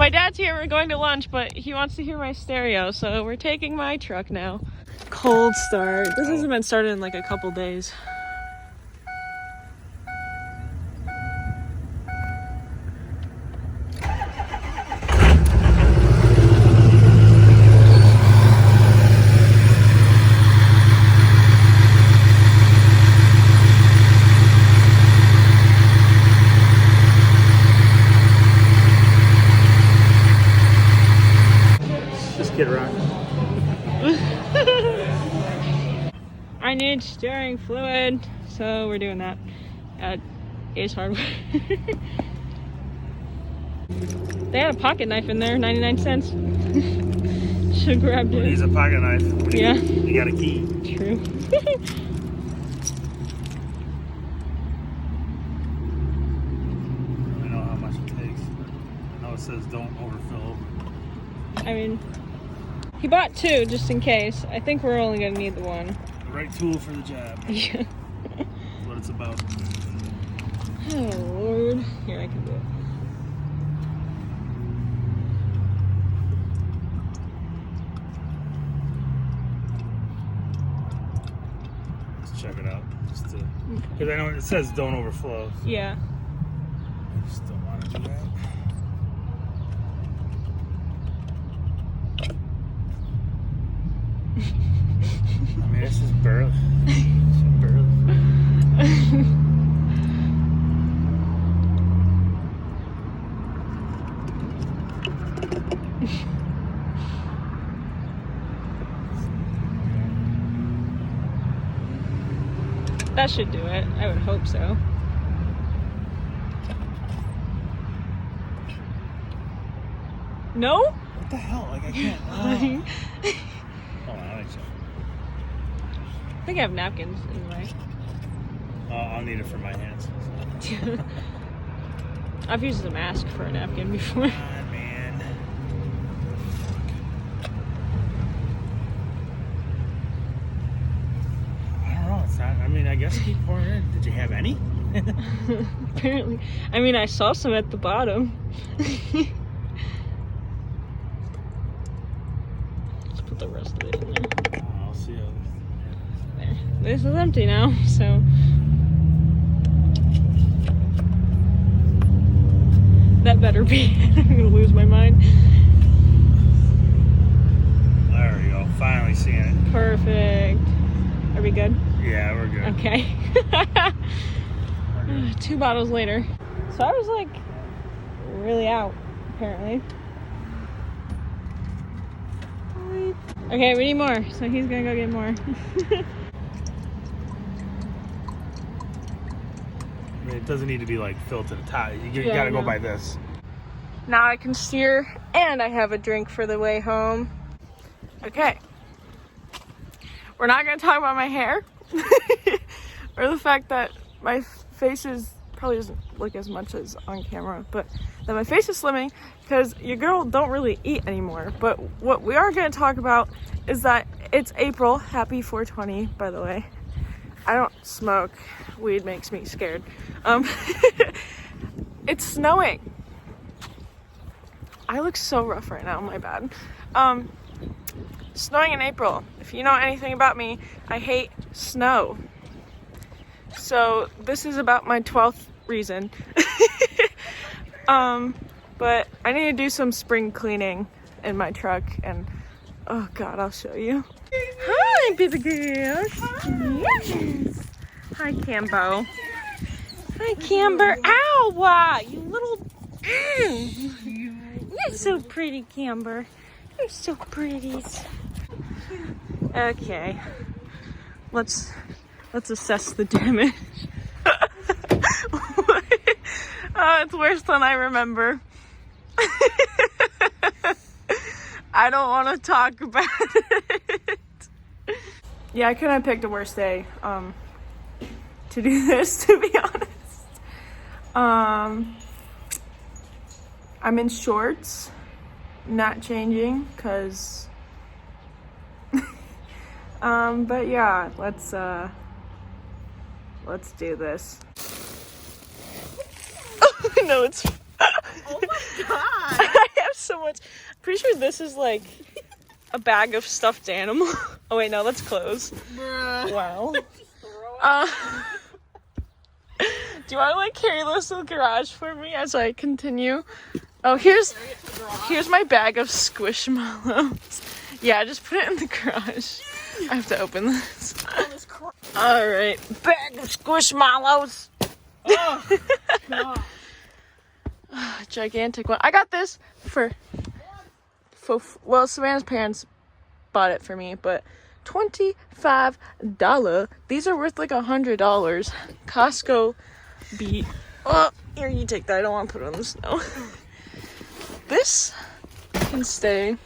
My dad's here, we're going to lunch, but he wants to hear my stereo, so we're taking my truck now. Cold start. This hasn't been started in like a couple days. Get around. I need steering fluid, so we're doing that at Ace Hardware. They had a pocket knife in there, 99 cents. Should've grabbed it. Use a pocket knife. Yeah. You got a key. True. Let me know how much it takes. I know it says don't overfill. I mean, he bought two just in case. I think we're only gonna need the one. The right tool for the job. Yeah. That's what it's about. Oh Lord. Here, I can do it. Let's check it out. Because I know it says don't overflow. Yeah. I just don't want to do that. I mean, this is barely. That should do it. I would hope so. No? What the hell? Like, I can't. Oh. Hold on, let me check. I think I have napkins anyway. I'll need it for my hands. I've used a mask for a napkin before. God, man. I don't know. It's not. I mean, I guess keep pouring in. Did you have any? Apparently. I mean, I saw some at the bottom. Let's put the rest of it in there. I'll see how. There. This is empty now, so. That better be. I'm gonna lose my mind. There we go. Finally seeing it. Perfect. Are we good? Yeah, we're good. Okay. 2 bottles later. So I was like really out, apparently. Okay, we need more, so he's gonna go get more. I mean, it doesn't need to be like filled to the top. You gotta go by this. Now I can steer and I have a drink for the way home. Okay. We're not gonna talk about my hair or the fact that my face is probably doesn't look as much as on camera, but that my face is slimming because your girl don't really eat anymore. But what we are gonna talk about is that it's April. Happy 420, by the way. I don't smoke. Weed makes me scared. It's snowing. I look so rough right now, my bad. Snowing in April. If you know anything about me, I hate snow. So this is about my 12th reason. But I need to do some spring cleaning in my truck and oh God, I'll show you. Hi, baby girls. Yes. Hi, Cambo. Hi, Camber. Ow! You little... You're so pretty, Camber. You're so pretty. Okay. Let's assess the damage. It's worse than I remember. I don't want to talk about it. Yeah, I couldn't have picked a worse day to do this, to be honest. I'm in shorts, not changing, because but yeah, let's do this. No, it's Oh my god. I have so much. I'm pretty sure this is like a bag of stuffed animal. Oh wait, no, that's clothes. Bruh. Wow. Do you want to like carry this to the garage for me as I continue? Oh, here's my bag of squishmallows. Yeah, just put it in the garage. I have to open this. All right, bag of squishmallows. Oh, God. Gigantic one. I got this for well, Savannah's parents bought it for me, but $25. These are worth like $100. Costco beat. Oh, here, you take that. I don't want to put it on the snow. This can stay.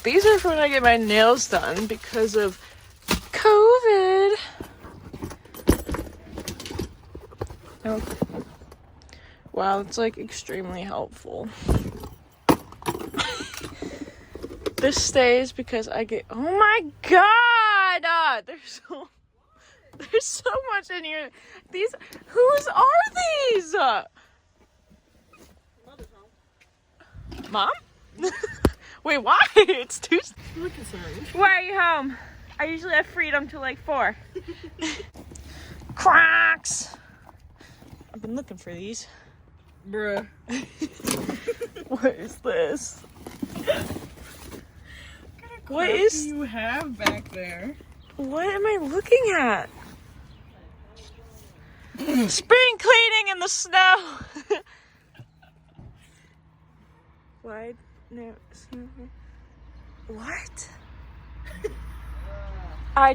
These are for when I get my nails done because of COVID. Oh. Wow, it's like extremely helpful. This stays because I get, oh my god! There's so much in here. These, whose are these? Mom? Wait, why? It's Tuesday. I'm really concerned. Why are you home? I usually have freedom till like 4. Crocs! I've been looking for these. Bruh. What is this? What What is... do you have back there? What am I looking at? Spring cleaning in the snow! Wide... No... What?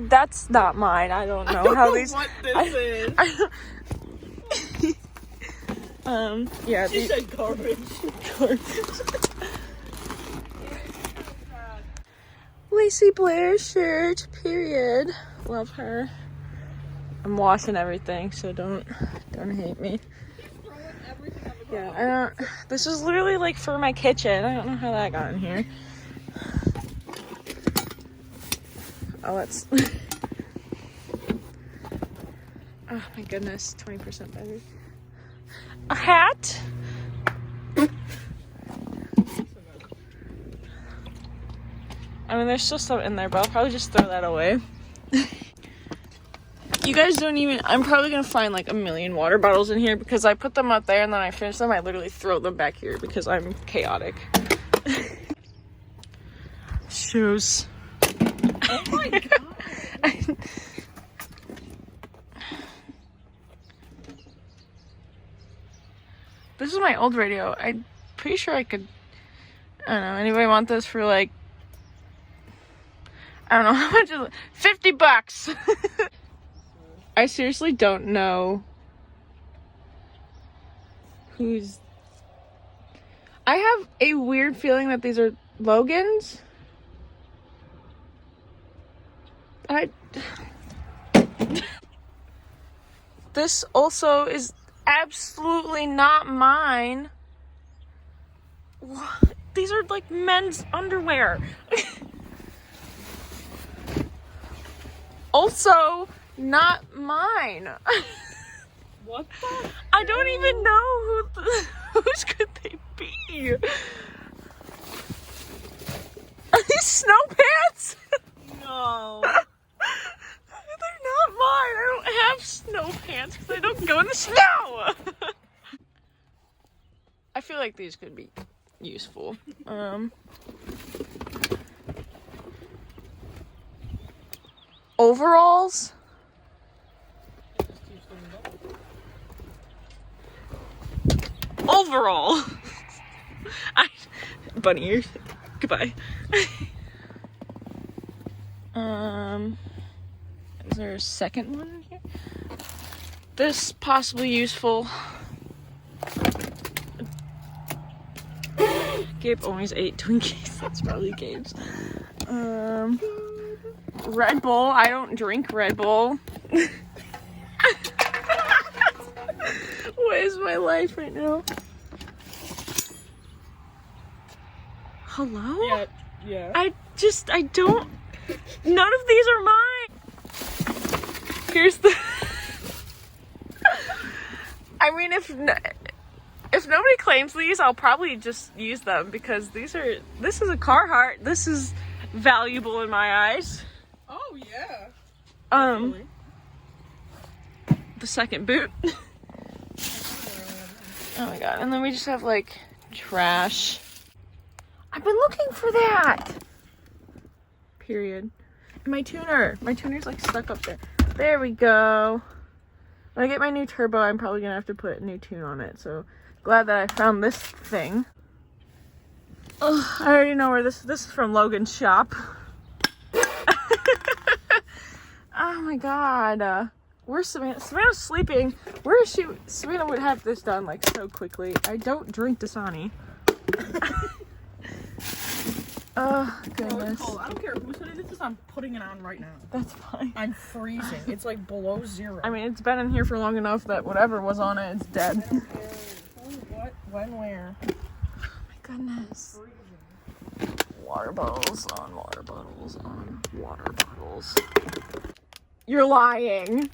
That's not mine. I don't know how these... What this is. Yeah, She said garbage. Lacey Blair shirt, period. Love her. I'm washing everything, so don't hate me. Yeah, I don't. This is literally like for my kitchen. I don't know how that got in here. Oh, let's. Oh my goodness, 20% better. A hat. I mean, there's still stuff in there, but I'll probably just throw that away. You guys don't even... I'm probably gonna find like a million water bottles in here because I put them up there and then I finish them. I literally throw them back here because I'm chaotic. Shoes. Oh my god. This is my old radio. I'm pretty sure I could... I don't know. Anybody want this for like... I don't know how much is it? $50. I seriously don't know who's... I have a weird feeling that these are Logan's. This also is absolutely not mine. What? These are like men's underwear. Also, not mine. What the? I don't even know whose could they be. Are these snow pants? No. They're not mine. I don't have snow pants because I don't go in the snow. I feel like these could be useful. Overalls. Overall. Bunny ears. Goodbye. Is there a second one in here? This possibly useful. Gabe always ate Twinkies. That's probably Gabe's. Red Bull. I don't drink Red Bull. What is my life right now? Hello? Yeah. I don't. None of these are mine. Here's the. I mean, if If nobody claims these, I'll probably just use them because this is a Carhartt. This is valuable in my eyes. Oh yeah. The second boot. Oh my god. And then we just have like trash. I've been looking for that. Period. And my tuner's like stuck up there. There we go. When I get my new turbo, I'm probably gonna have to put a new tune on it. So glad that I found this thing. Oh, I already know where this is from Logan's shop. Oh my god. Where's Savannah? Savannah's sleeping. Where is she? Savannah would have this done like so quickly. I don't drink Dasani. Oh goodness. No, I don't care who said it is. I'm putting it on right now. That's fine. I'm freezing. It's like below 0. I mean, it's been in here for long enough that whatever was on it is dead. What? When? Where? Oh my goodness. Water bottles on water bottles on water bottles. You're lying.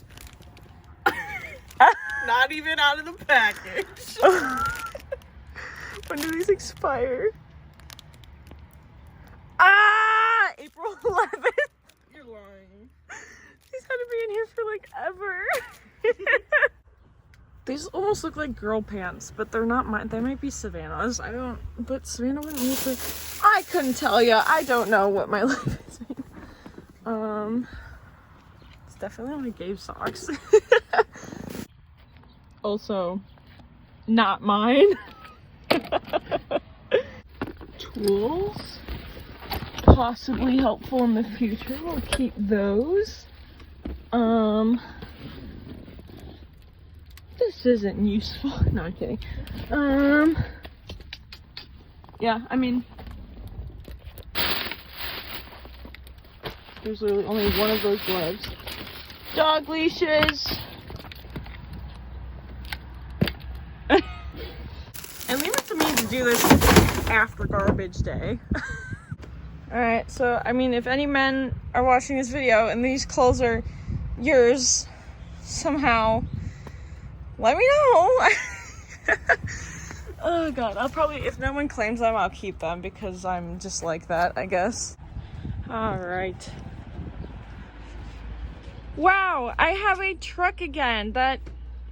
Not even out of the package. When do these expire? April 11th. You're lying. These had to be in here for like ever. These almost look like girl pants, but they're not mine. They might be Savannah's. But Savannah wouldn't need to. I couldn't tell you. I don't know what my life is. It's definitely only Gabe socks. Also, not mine. Tools. Possibly helpful in the future. We'll keep those. This isn't useful. No, I'm kidding. Yeah, I mean, there's literally only one of those gloves. Dog leashes. And leave it to me to do this after garbage day. Alright, so, I mean, if any men are watching this video and these clothes are yours somehow, let me know. Oh god, I'll probably, if no one claims them, I'll keep them because I'm just like that, I guess. Alright. Wow, I have a truck again that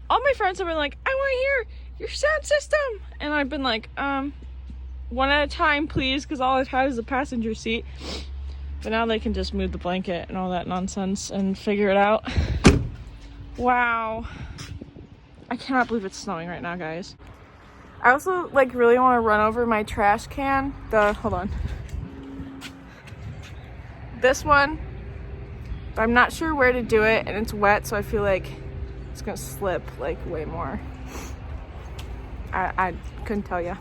all my friends have been like, I want to hear your sound system. And I've been like, one at a time, please, because all I've had is a passenger seat. But now they can just move the blanket and all that nonsense and figure it out. Wow. I cannot believe it's snowing right now, guys. I also, like, really want to run over my trash can. Hold on. This one. But I'm not sure where to do it, and it's wet, so I feel like it's gonna slip, like, way more. I couldn't tell you.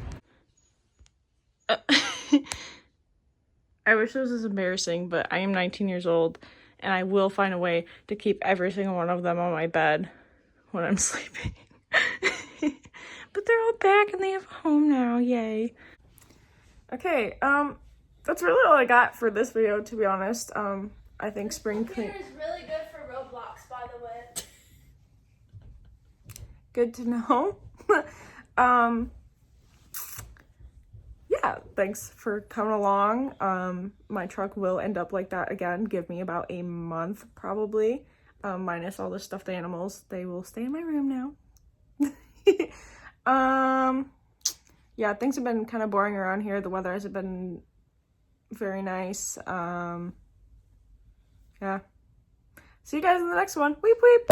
I wish this was embarrassing, but I am 19 years old and I will find a way to keep every single one of them on my bed when I'm sleeping. But they're all back and they have a home now, yay. Okay, that's really all I got for this video, to be honest. I think spring clean is really good for Roblox, by the way. Good to know. Yeah, thanks for coming along. My truck will end up like that again. Give me about a month, probably. Minus all the stuffed animals. They will stay in my room now. Yeah, things have been kind of boring around here. The weather hasn't been very nice. Yeah. See you guys in the next one. Weep weep!